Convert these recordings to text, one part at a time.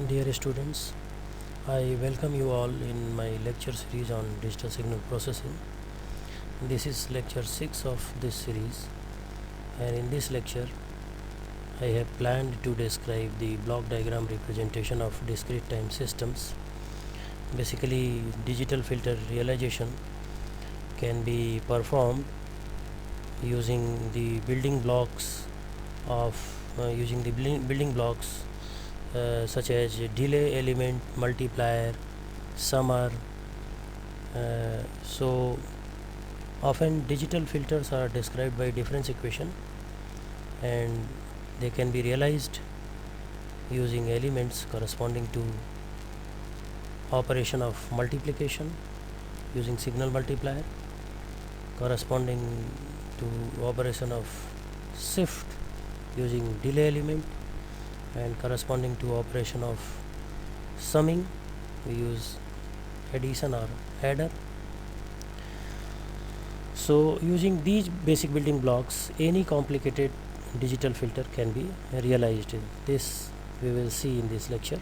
Dear students, I welcome you all in my lecture series on digital signal processing. This is lecture 6 of this series, and in this lecture I have planned to describe the block diagram representation of discrete time systems. Basically, digital filter realization can be performed using the building blocks such as delay element, multiplier, summer. So often digital filters are described by difference equation, and they can be realized using elements corresponding to operation of multiplication using signal multiplier, corresponding to operation of shift using delay element, and corresponding to operation of summing we use addition or adder. So using these basic building blocks, any complicated digital filter can be realized. This we will see in this lecture,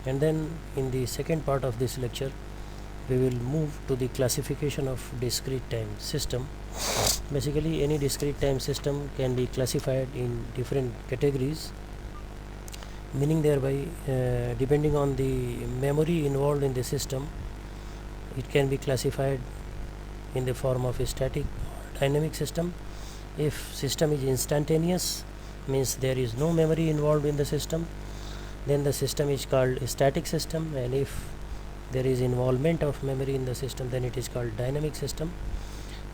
and then in the second part of this lecture we will move to the classification of discrete time system. Basically, any discrete time system can be classified in different categories, meaning thereby depending on the memory involved in the system, it can be classified in the form of a static or dynamic system. If system is instantaneous, means there is no memory involved in the system, then the system is called a static system, and if there is involvement of memory in the system, then it is called dynamic system.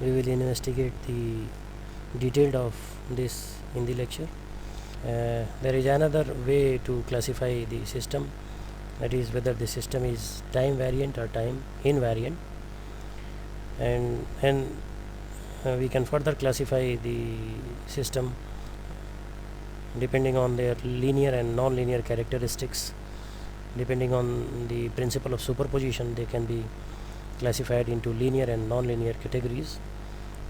We will investigate the detail of this in the lecture. There is another way to classify the system, that is whether the system is time variant or time invariant, and we can further classify the system depending on their linear and non-linear characteristics. Depending on the principle of superposition, they can be classified into linear and non-linear categories.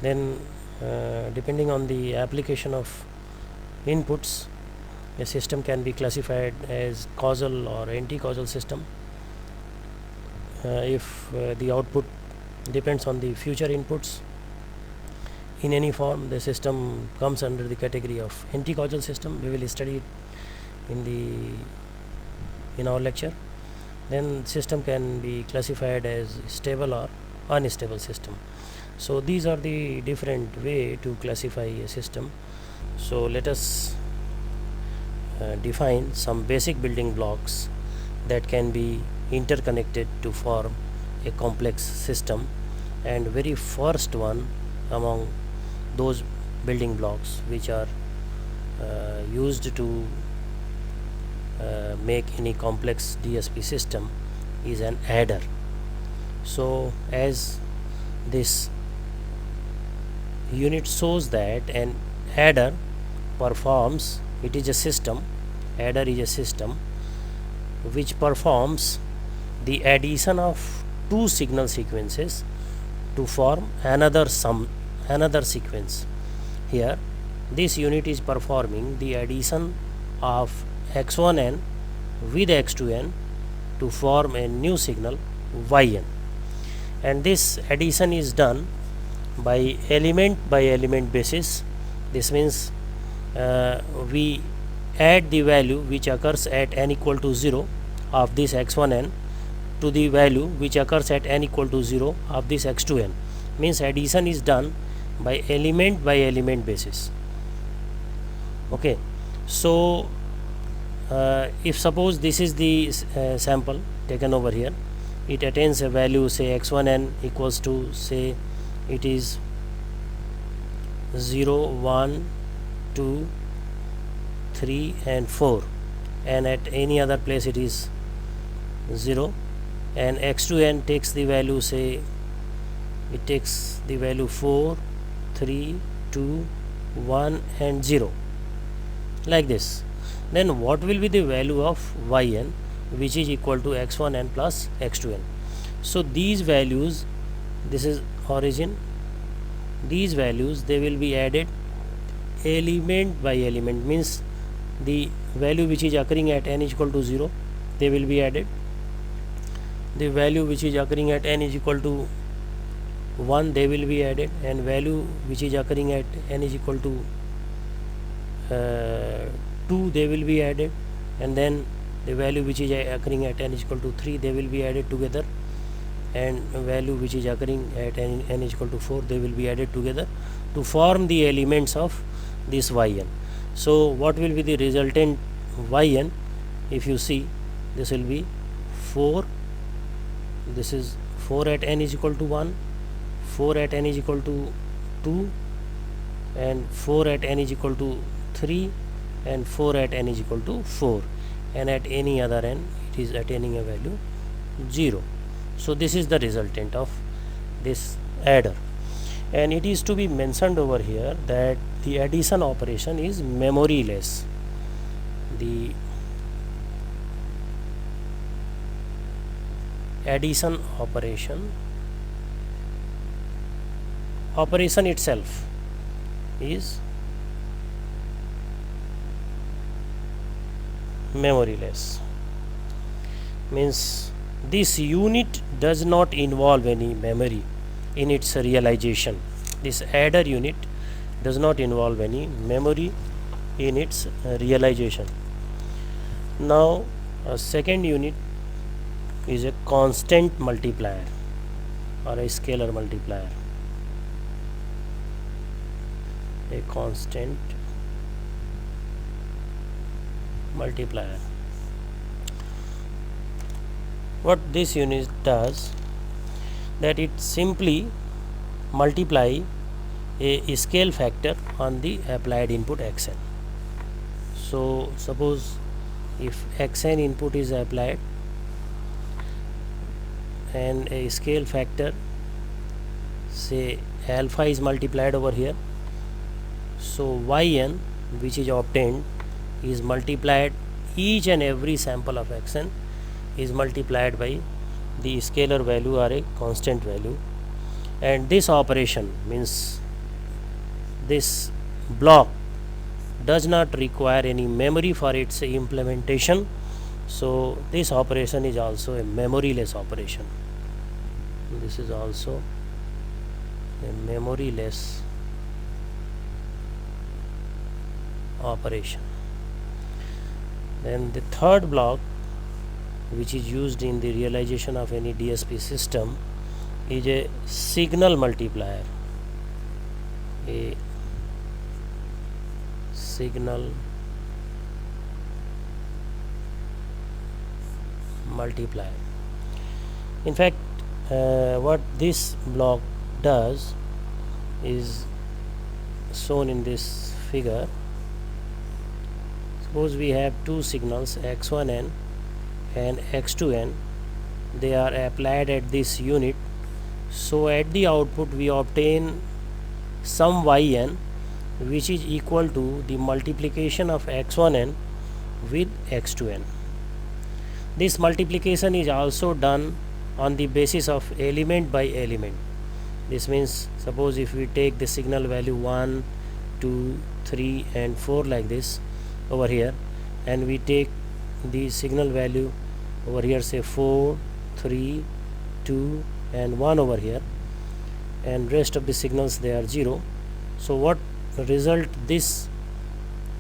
Then depending on the application of inputs, a system can be classified as causal or anti-causal system. If the output depends on the future inputs in any form, the system comes under the category of anti-causal system. We will study it in our lecture. Then system can be classified as stable or unstable system. So these are the different way to classify a system. So let us define some basic building blocks that can be interconnected to form a complex system, and very first one among those building blocks which are used to make any complex DSP system is an adder. So as this unit shows that an adder performs, it is a system, adder is a system which performs the addition of two signal sequences to form another sequence. Here this unit is performing the addition of x1n with x2n to form a new signal yn, and this addition is done by element basis. This means we add the value which occurs at n equal to 0 of this x1n to the value which occurs at n equal to 0 of this x2n. Means addition is done by element basis. Okay, so if suppose this is the sample taken over here, it attains a value, say x1n equals to, say it is 0, 1, 2, 3 and 4, and at any other place it is 0, and x2n takes the value, say it takes the value 4, 3, 2, 1 and 0, like this. Then what will be the value of yn, which is equal to x1n plus x2n? So these values, this is origin, these values they will be added element by element, means the value which is occurring at n is equal to 0 they will be added. The value which is occurring at n is equal to 1, they will be added, and value which is occurring at n is equal to 2, they will be added, and then the value which is occurring at n is equal to 3, they will be added together, and value which is occurring at n is equal to 4, they will be added together to form the elements of this yn. So what will be the resultant yn? If you see, this will be 4, this is 4 at n is equal to 1, 4 at n is equal to 2, and 4 at n is equal to 3, and 4 at n is equal to 4, and at any other n it is attaining a value 0. So this is the resultant of this adder, and it is to be mentioned over here that the addition operation is memoryless. The addition operation itself is memoryless, means this unit does not involve any memory in its realization. This adder unit does not involve any memory in its realization. Now a second unit is a constant multiplier or a scalar multiplier. A constant multiplier. What this unit does, that it simply multiply a scale factor on the applied input xn. So suppose if xn input is applied and a scale factor, say alpha, is multiplied over here, so yn which is obtained is multiplied, each and every sample of xn is multiplied by the scalar value or a constant value, and this operation means this block does not require any memory for its implementation. So this operation is also a memoryless operation. This is also a memoryless operation. Then the third block which is used in the realization of any DSP system is a signal multiplier. A signal multiplier. In fact, what this block does is shown in this figure. Suppose we have two signals x1n and x2n, they are applied at this unit, so at the output we obtain some yn which is equal to the multiplication of x1n with x2n. This multiplication is also done on the basis of element by element. This means suppose if we take the signal value 1, 2, 3 and 4 like this over here, and we take the signal value over here, say 4, 3, 2 and 1 over here, and rest of the signals they are 0. So what result this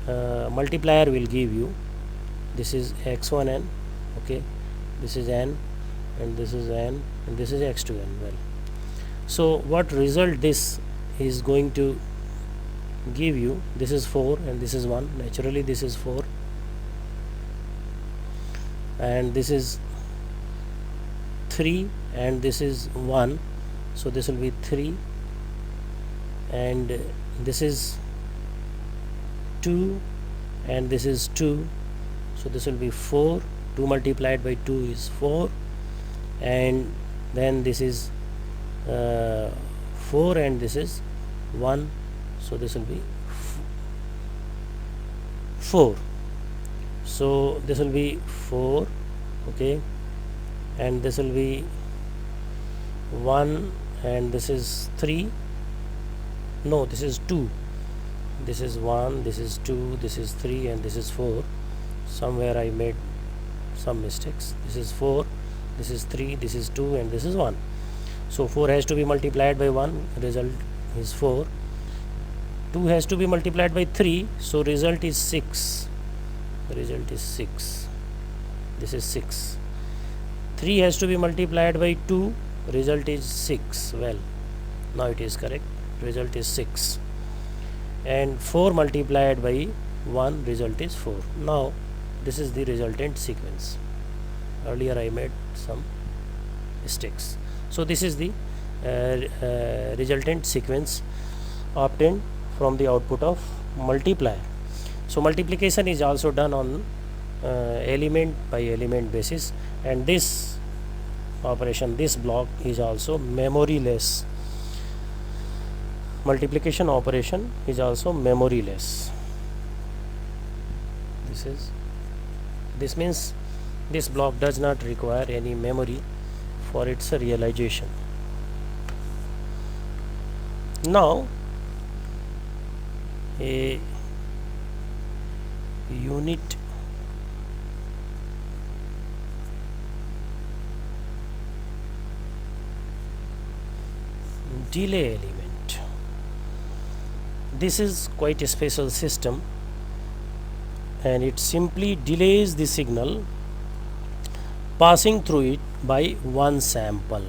multiplier will give you? This is x1n, okay, this is n, and this is n, and this is x2n. Well, so what result this is going to give you? This is 4 and this is 1. Naturally this is 4 and this is 3 and this is 1, so this will be 3, and this is 2 and this is 2, so this will be 4. 2 multiplied by 2 is 4, and then this is 4 and this is 1, so this will be 4. So this will be 4, okay, and this will be 1, and this is 3, no, this is 2, this is 1, this is 2, this is 3 and this is 4. Somewhere I made some mistakes. This is 4, this is 3, this is 2, and this is 1. So 4 has to be multiplied by 1, result is 4. 2 has to be multiplied by 3, so result is 6. Result is 6. This is 6. 3 has to be multiplied by 2, result is 6. Well, now it is correct. Result is 6. And 4 multiplied by 1, result is 4. Now this is the resultant sequence. Earlier I made some mistakes. So this is the resultant sequence obtained from the output of multiplier. So multiplication is also done on element by element basis, and this operation, this block, is also memoryless. Multiplication operation is also memoryless. This means this block does not require any memory for its realization. Now a unit delay element. This is quite a special system, and it simply delays the signal passing through it by one sample,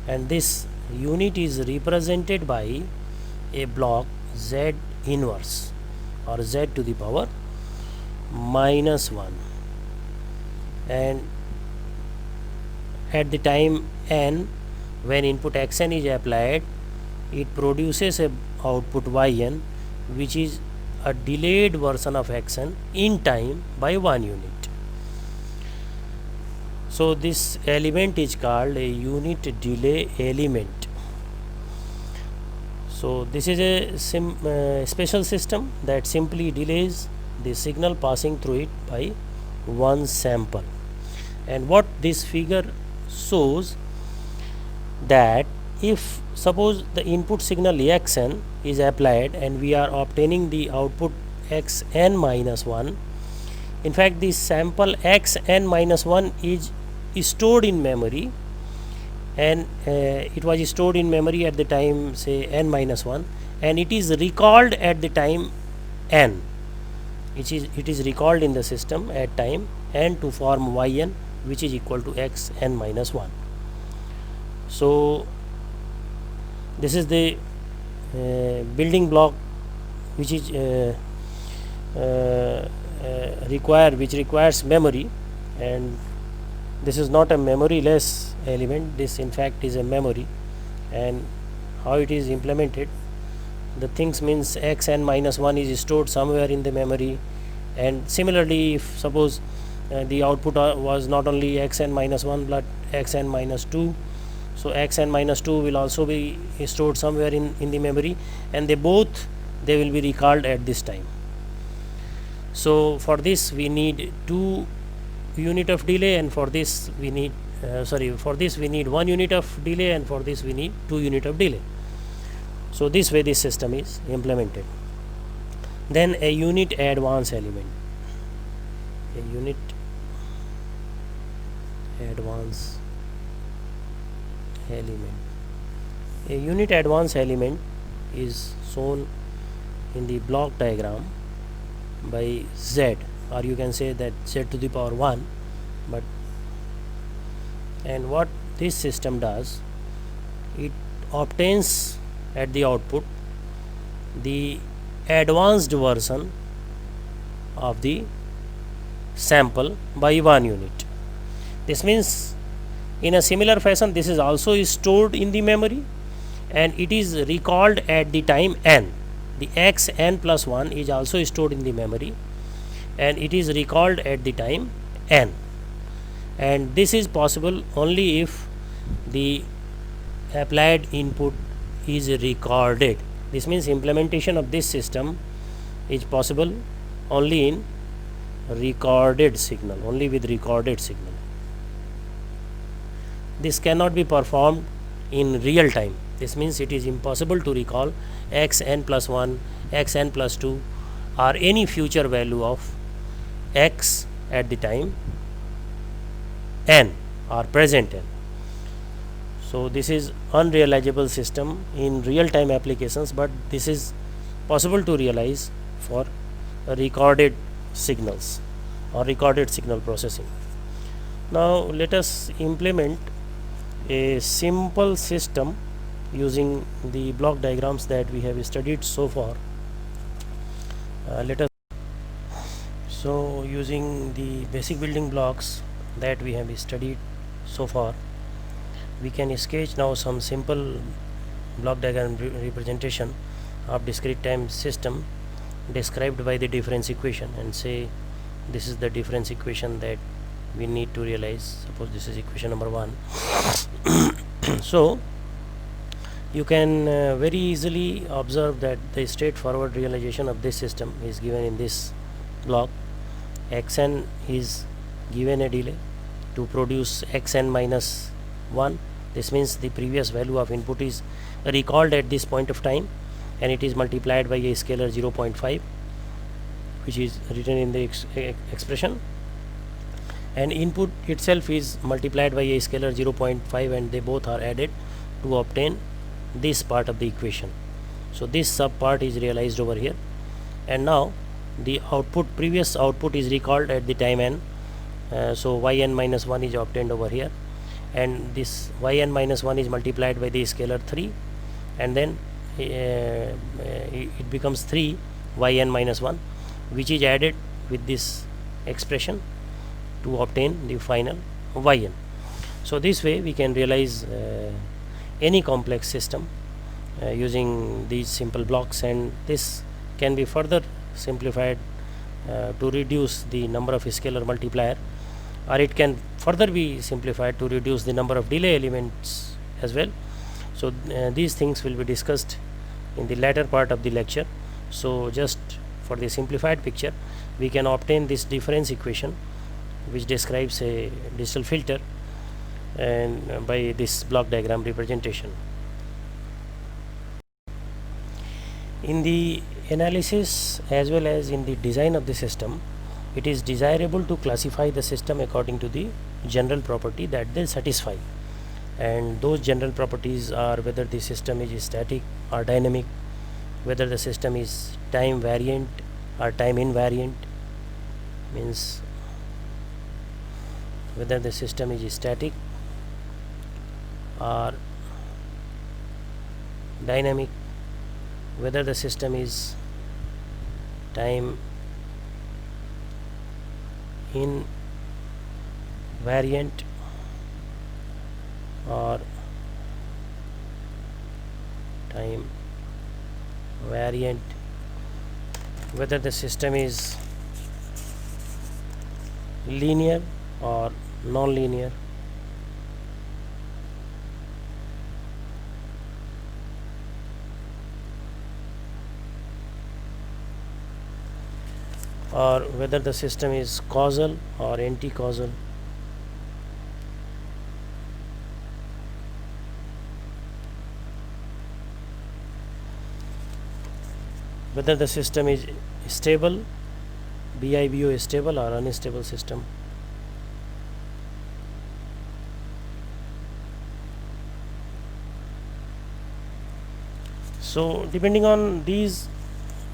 and this unit is represented by a block Z inverse, or Z to the power -1, and at the time n, when input xn is applied, it produces a output yn, which is a delayed version of xn in time by 1 unit. So this element is called a unit delay element. So this is a special system that simply delays the signal passing through it by one sample. And what this figure shows, that if suppose the input signal xn is applied and we are obtaining the output xn minus 1, in fact this sample xn minus 1 is stored in memory, and it was stored in memory at the time, say, n minus 1, and it is recalled at the time n. It is recalled in the system at time n to form yn, which is equal to xn minus 1. So this is the building block which is which requires memory, and this is not a memoryless element. This in fact is a memory. And how it is implemented, the things means xn minus 1 is stored somewhere in the memory, and similarly if suppose the output was not only xn minus 1 but xn minus 2, so xn minus 2 will also be stored somewhere in the memory, and they will be recalled at this time. So for this we need 2 unit of delay, and for this we need for this we need 1 unit of delay, and for this we need 2 unit of delay. So this way this system is implemented. Then a unit advance element. A unit advance element. A unit advance element is shown in the block diagram by Z, or you can say that Z to the power 1. But and what this system does, it obtains at the output the advanced version of the sample by 1 unit. This means in a similar fashion this is also stored in the memory, and it is recalled at the time n. The xn plus 1 is also stored in the memory, and it is recalled at the time n. And this is possible only if the applied input is recorded. This means implementation of this system is possible only in recorded signal, only with recorded signal. This cannot be performed in real time. This means it is impossible to recall xn plus 1, xn plus 2, or any future value of x at the time n or present n. So this is unrealizable system in real time applications, but this is possible to realize for recorded signals or recorded signal processing. Now let us implement a simple system using the block diagrams that we have studied so far. So using the basic building blocks that we have studied so far, we can sketch now some simple block diagram representation of discrete time system described by the difference equation, and say this is the difference equation that we need to realize. Suppose this is equation number 1. So you can very easily observe that the straightforward realization of this system is given in this block. Xn is given a delay to produce xn minus 1. This means the previous value of input is recalled at this point of time, and it is multiplied by a scalar 0.5, which is written in the expression, and input itself is multiplied by a scalar 0.5, and they both are added to obtain this part of the equation. So this sub part is realized over here, and now the output, previous output, is recalled at the time n. So yn minus 1 is obtained over here, and this yn minus 1 is multiplied by the scalar 3, and then it becomes 3 yn minus 1, which is added with this expression to obtain the final yn. So this way we can realize any complex system using these simple blocks, and this can be further simplified to reduce the number of scalar multiplier, or it can further be simplified to reduce the number of delay elements as well. So these things will be discussed in the latter part of the lecture. So just for the simplified picture, we can obtain this difference equation which describes a digital filter, and by this block diagram representation. In the analysis as well as in the design of the system, it is desirable to classify the system according to the general property that they satisfy, and those general properties are whether the system is static or dynamic, whether the system is time variant or time invariant, means whether the system is static or dynamic, whether the system is time invariant or time variant, whether the system is linear or non-linear, or whether the system is causal or anti-causal, whether the system is stable, BIBO is stable or unstable system. So depending on these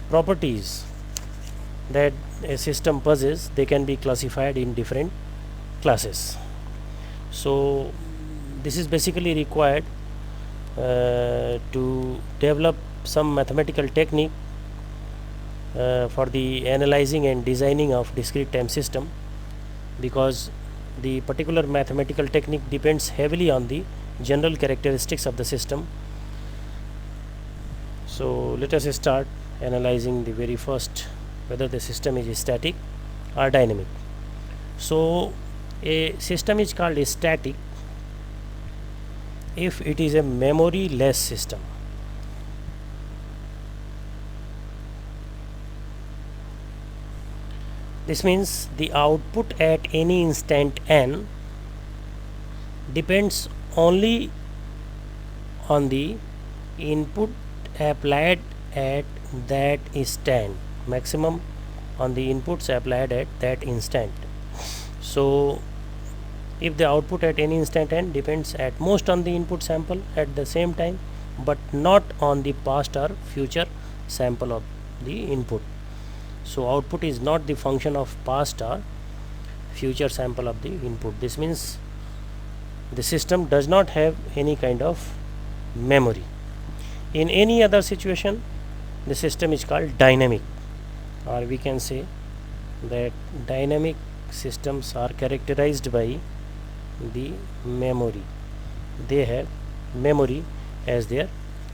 properties that a system possesses, they can be classified in different classes. So this is basically required to develop some mathematical technique for the analyzing and designing of discrete time system, because the particular mathematical technique depends heavily on the general characteristics of the system. So let us start analyzing the very first, whether the system is static or dynamic. So a system is called static if it is a memory less system. This means the output at any instant n depends only on the input applied at that instant, maximum on the inputs applied at that instant. So if the output at any instant n depends at most on the input sample at the same time but not on the past or future sample of the input. So output is not the function of past or future sample of the input. This means the system does not have any kind of memory. In any other situation, the system is called dynamic, or we can say that dynamic systems are characterized by the memory. They have memory as their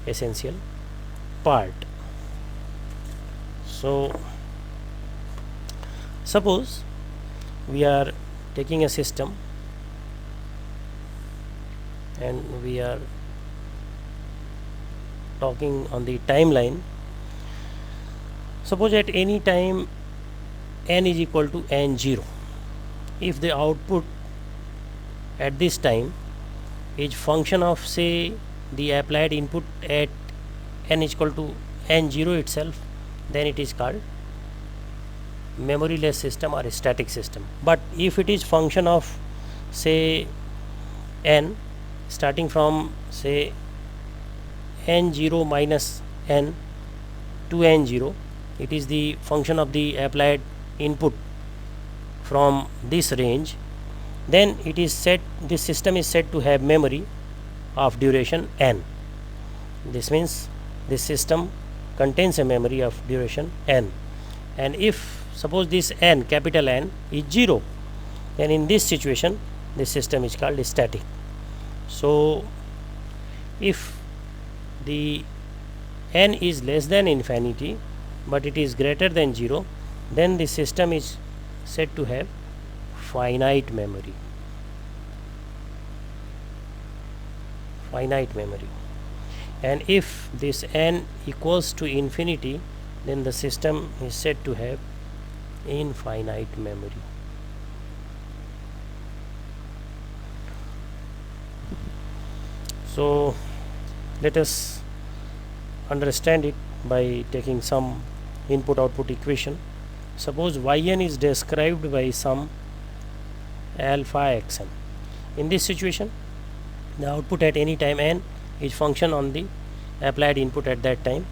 essential part. So suppose we are taking a system and we are talking on the timeline. Suppose at any time n is equal to n0, if the output at this time is function of, say, the applied input at n is equal to n0 itself, then it is called memoryless system or a static system. But if it is function of, say, n starting from, say, n0 minus n to n0, it is the function of the applied input from this range, then it is said, this system is said to have memory of duration n. This means this system contains a memory of duration n, and if suppose this n, capital N, is 0, then in this situation this system is called static. So if the n is less than infinity but it is greater than 0, then the system is said to have finite memory. Finite memory. And if this n equals to infinity, then the system is said to have infinite memory. So let us understand it by taking some input output equation. Suppose yn is described by some alpha xn. In this situation, the output at any time n is function on the applied input at that time.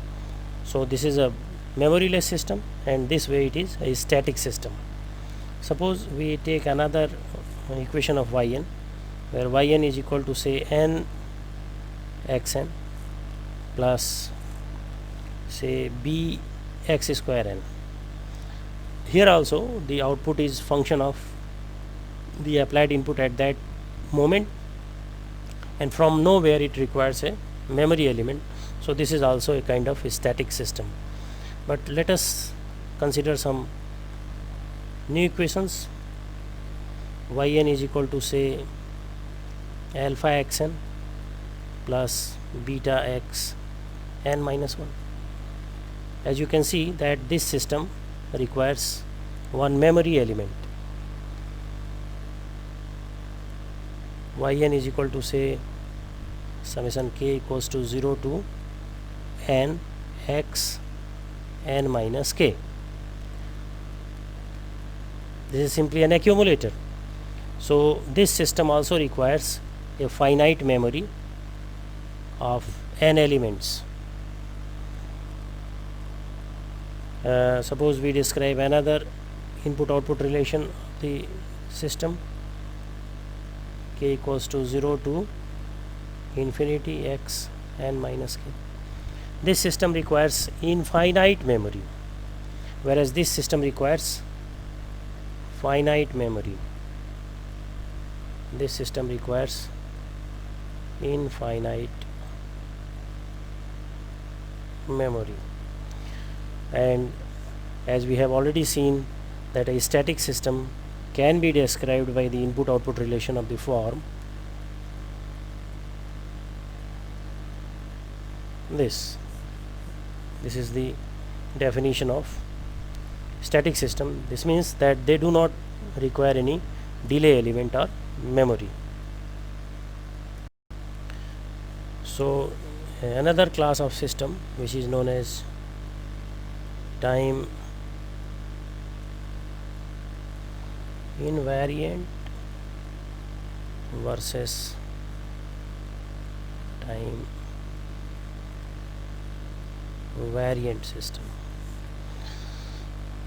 So this is a memoryless system, and this way it is a static system. Suppose we take another equation of yn, where yn is equal to, say, n xn plus, say, b x square n. Here also the output is function of the applied input at that moment, and from nowhere it requires a memory element. So this is also a kind of a static system. But let us consider some new equations. Yn is equal to, say, alpha xn plus beta x n minus 1. As you can see that this system requires one memory element. Yn is equal to, say, summation k equals to 0 to n x n minus k. This is simply an accumulator. So this system also requires a finite memory of n elements. Suppose we describe another input output relation of the system, k equals to 0 to infinity x n minus k. This system requires infinite memory, whereas this system requires finite memory. This system requires infinite memory. And as we have already seen that a static system can be described by the input output relation of the form this. This is the definition of static system. This means that they do not require any delay element or memory. So another class of system which is known as time invariant versus time variant system.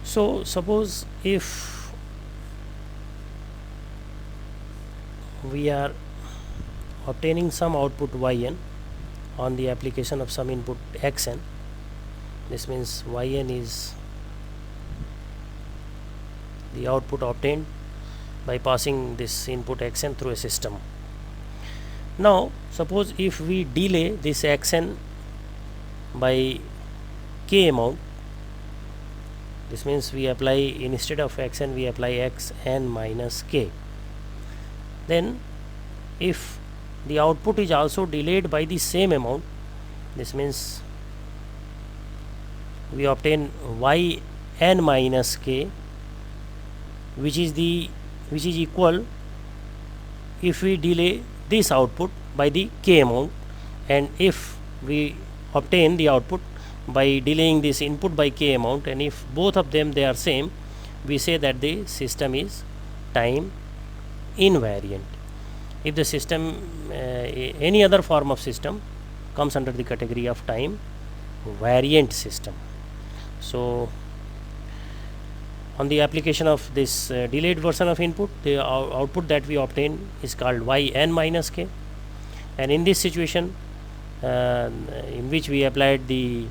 So suppose if we are obtaining some output yn on the application of some input xn, this means yn is the output obtained by passing this input xn through a system. Now suppose if we delay this xn by k amount, this means we apply, instead of xn we apply xn minus k, then if the output is also delayed by the same amount, this means we obtain yn minus k, which is equal if we delay this output by the k amount, and if we obtain the output by delaying this input by k amount, and if both of them they are same, we say that the system is time invariant. If the system any other form of system comes under the category of time variant system. So on the application of this delayed version of input, the output that we obtain is called yn minus k, and in this situation in which we applied the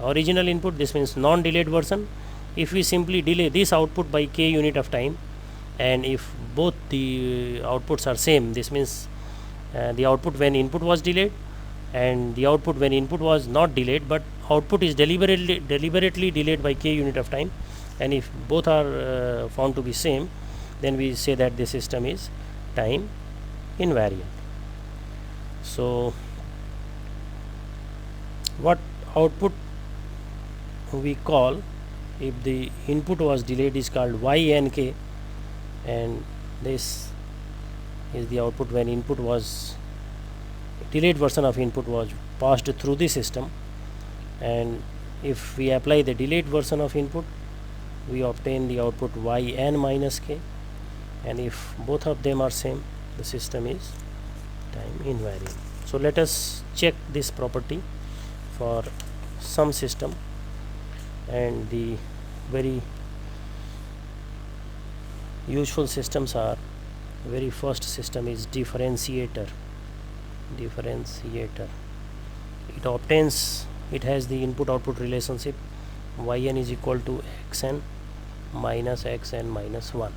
original input, this means non-delayed version, if we simply delay this output by k unit of time, and if both the outputs are same, this means the output when input was delayed and the output when input was not delayed, but output is deliberately delayed by k unit of time, and if both are found to be same, then we say that the system is time invariant. So what output we call if the input was delayed is called ynk, and this is the output when input was delayed version of input was passed through the system, and if we apply the delayed version of input, we obtain the output yn minus k, and if both of them are same, the system is time invariant. So let us check this property for some system, and the very useful systems are, very first system is differentiator. It obtains, it has the input output relationship yn is equal to xn minus xn minus 1.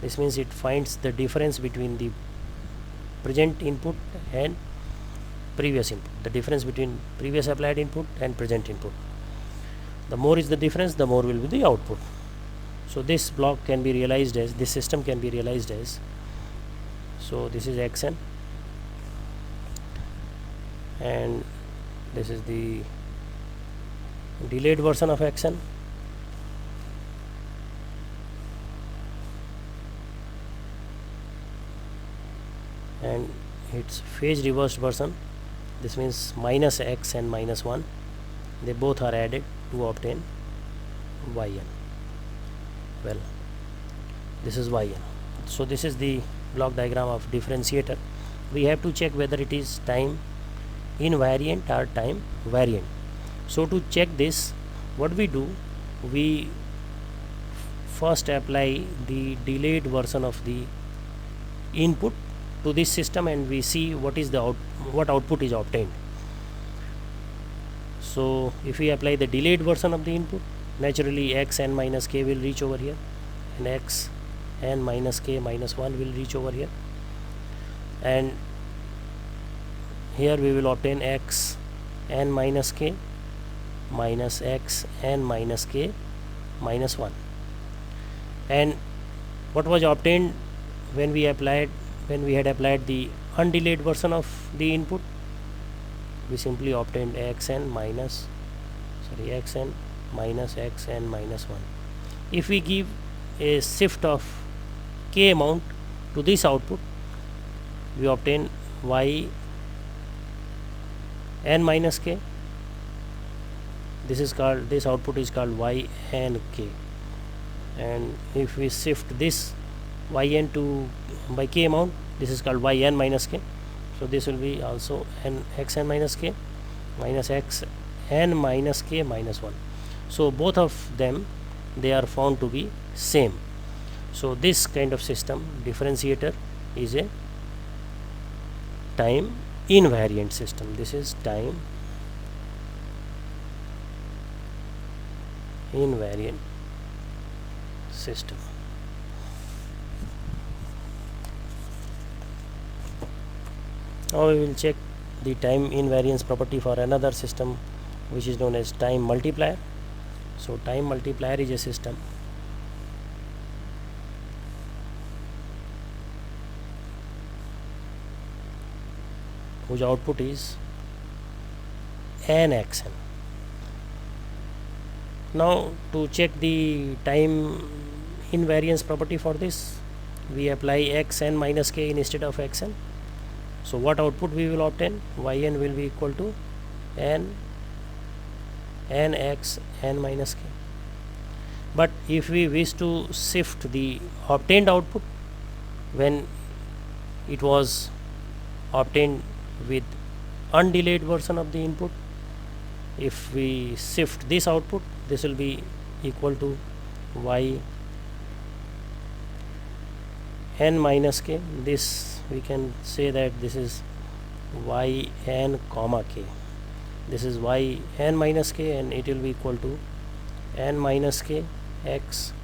This means it finds the difference between the present input and previous input, the difference between previous applied input and present input. The more is the difference, the more will be the output. So this block can be realized as, this system can be realized as, so this is xn, and this is the delayed version of xn, and its phase reversed version, this means minus x and minus 1, they both are added to obtain yn. Well, this is yn. So this is the block diagram of differentiator. We have to check whether it is time invariant or time variant. So to check this, what we do, we first apply the delayed version of the input to this system, and we see what is the what output is obtained. So if we apply the delayed version of the input, naturally x n minus k will reach over here, and x n minus k minus 1 will reach over here, and here we will obtain x n minus k minus x n minus k minus 1. And what was obtained when we had applied the undelayed version of the input? We simply obtained xn minus xn minus 1. If we give a shift of k amount to this output, we obtain y n minus k. This output is called y n k, and if we shift this yn to by k amount, this is called yn minus k. So this will be also n xn minus k minus x n minus k minus 1. So both of them, they are found to be same. So this kind of system differentiator is a time invariant system. This is time invariant system. Now we will check the time invariance property for another system which is known as time multiplier. So time multiplier is a system whose output is nxn. Now to check the time invariance property for this, we apply xn minus k instead of xn. So what output we will obtain? Yn will be equal to nx n minus k. But if we wish to shift the obtained output when it was obtained with undelayed version of the input, if we shift this output, this will be equal to y n minus k. This we can say that this is y n comma k. This is y n minus k, and it will be equal to n minus k x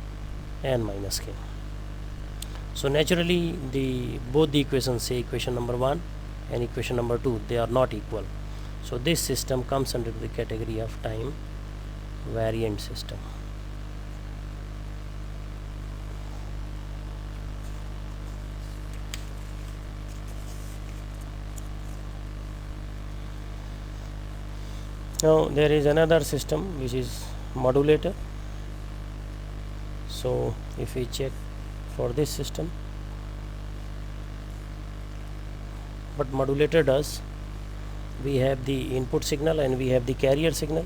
n minus k. So naturally both the equations, say equation number 1 and equation number 2, they are not equal. So this system comes under the category of time variant system. Now there is another system which is modulator. So if we check for this system, what modulator does, we have the input signal and we have the carrier signal.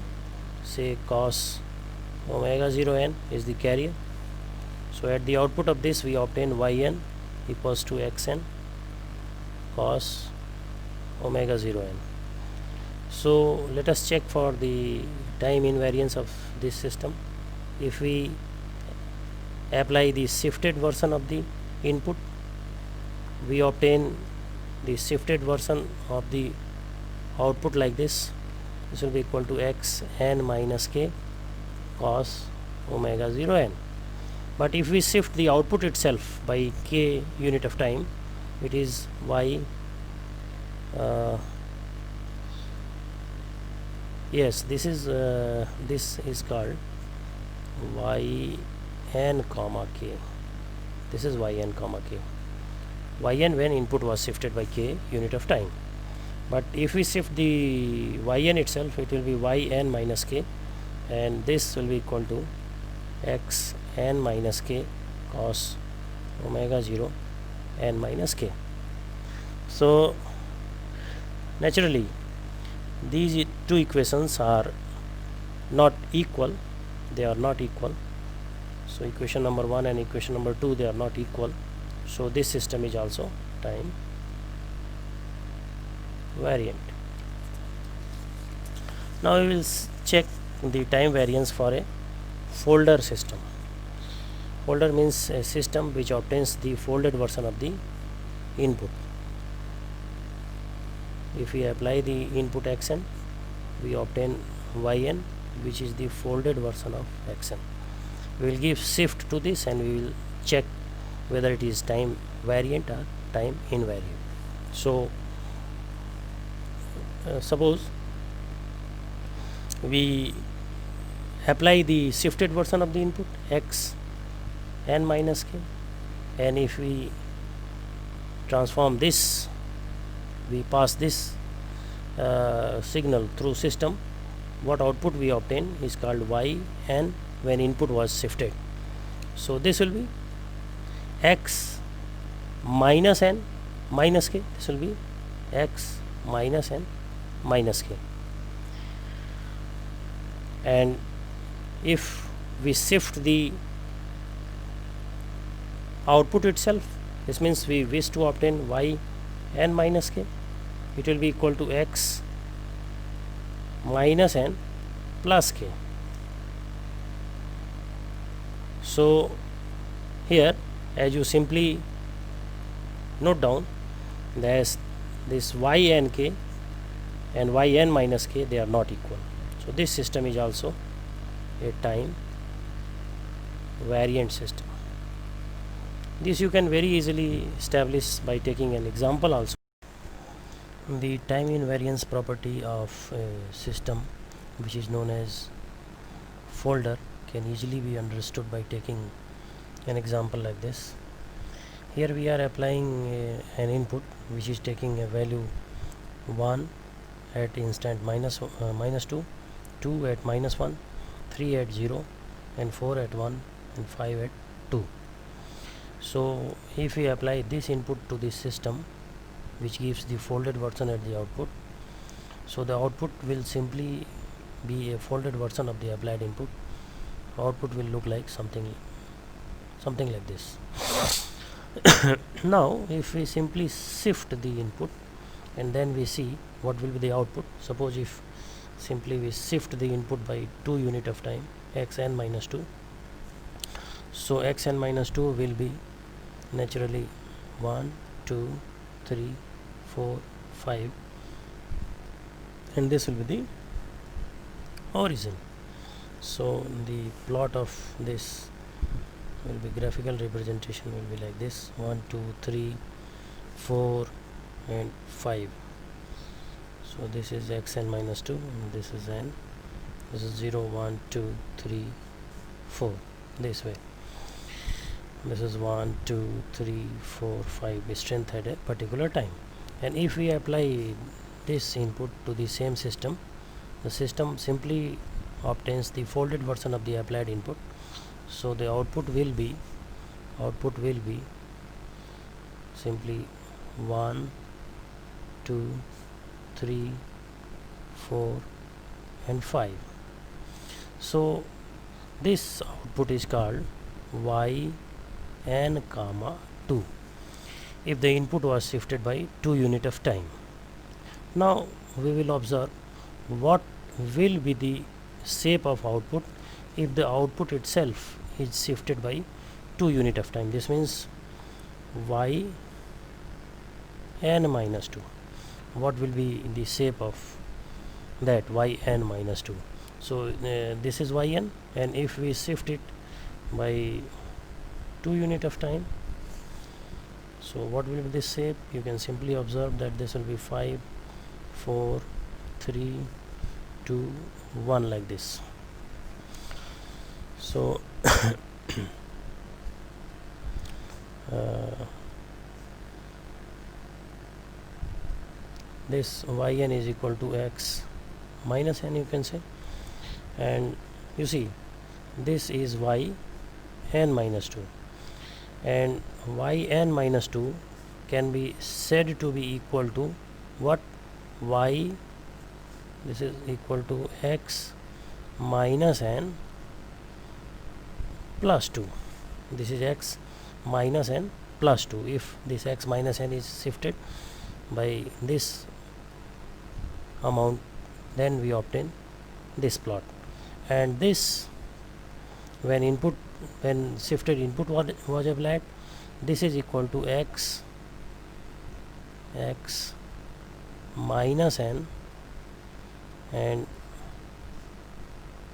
Say cos omega 0 n is the carrier. So at the output of this we obtain yn equals to xn cos omega 0 n. So let us check for the time invariance of this system. If we apply the shifted version of the input, we obtain the shifted version of the output like this. This will be equal to x n minus k cos omega 0 n. But if we shift the output itself by k unit of time, it is y yes, this is called yn comma k. This is yn comma k. Yn when input was shifted by k unit of time. But if we shift the yn itself, it will be yn minus k, and this will be equal to x n minus k cos omega 0 n minus k. So naturally these two equations are not equal. They are not equal. So equation number 1 and equation number 2, they are not equal. So this system is also time variant. Now we will check the time variance for a folder system. Folder means a system which obtains the folded version of the input. If we apply the input xn, we obtain yn, which is the folded version of xn. We will give shift to this and we will check whether it is time variant or time invariant. So suppose we apply the shifted version of the input x n minus k, and if we transform this, we pass this signal through system, what output we obtain is called yn when input was shifted. So this will be x minus n minus k. This will be x minus n minus k. And if we shift the output itself, This means we wish to obtain y n minus k. It will be equal to x minus n plus k. So here, as you simply note down, there's this y n k and y n minus k, they are not equal. So this system is also a time variant system. This you can very easily establish by taking an example also. The time invariance property of a system, which is known as folder, can easily be understood by taking an example like this. Here we are applying an input which is taking a value 1 at instant minus 2, 2 at minus 1, 3 at 0, and 4 at 1, and 5 at 2. So if we apply this input to this system, which gives the folded version at the output, so the output will simply be a folded version of the applied input. Output will look like something like this. Now if we simply shift the input and then we see what will be the output. Suppose if simply we shift the input by 2 unit of time, x n minus 2. So x n minus 2 will be naturally 1, 2, 3, 4, 5, and this will be the origin. So the plot of this will be, graphical representation will be like this: 1, 2, 3, 4, and 5. So this is x n minus 2, and this is n. This is 0, 1, 2, 3, 4. This way. This is 1, 2, 3, 4, 5 strength at a particular time. And if we apply this input to the same system, the system simply obtains the folded version of the applied input. So the output will be simply 1, 2, 3, 4, and 5. So this output is called y n comma 2 if the input was shifted by 2 unit of time. Now we will observe what will be the shape of output if the output itself is shifted by 2 unit of time. This means y n minus 2. What will be the shape of that y n minus 2? So this is y n, and if we shift it by 2 unit of time, so what will be this shape? You can simply observe that this will be 5, 4, 3, 2, 1 like this. So this yn is equal to x minus n, you can say, and you see this is y n minus 2, and y n minus 2 can be said to be equal to what? Y, this is equal to x minus n plus 2. This is x minus n plus 2. If this x minus n is shifted by this amount, then we obtain this plot. And this, when shifted input was applied, this is equal to x minus n and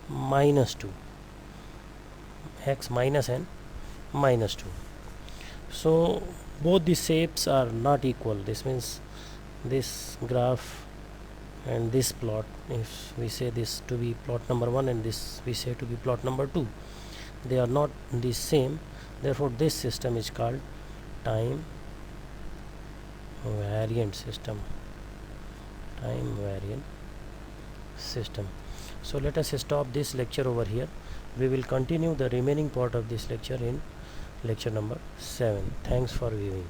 minus 2, x minus n minus 2. So both the shapes are not equal. This means this graph and this plot, if we say this to be plot number 1 and this we say to be plot number 2, they are not the same. Therefore this system is called time variant system. So let us stop this lecture over here. We will continue the remaining part of this lecture in lecture number 7. Thanks for viewing.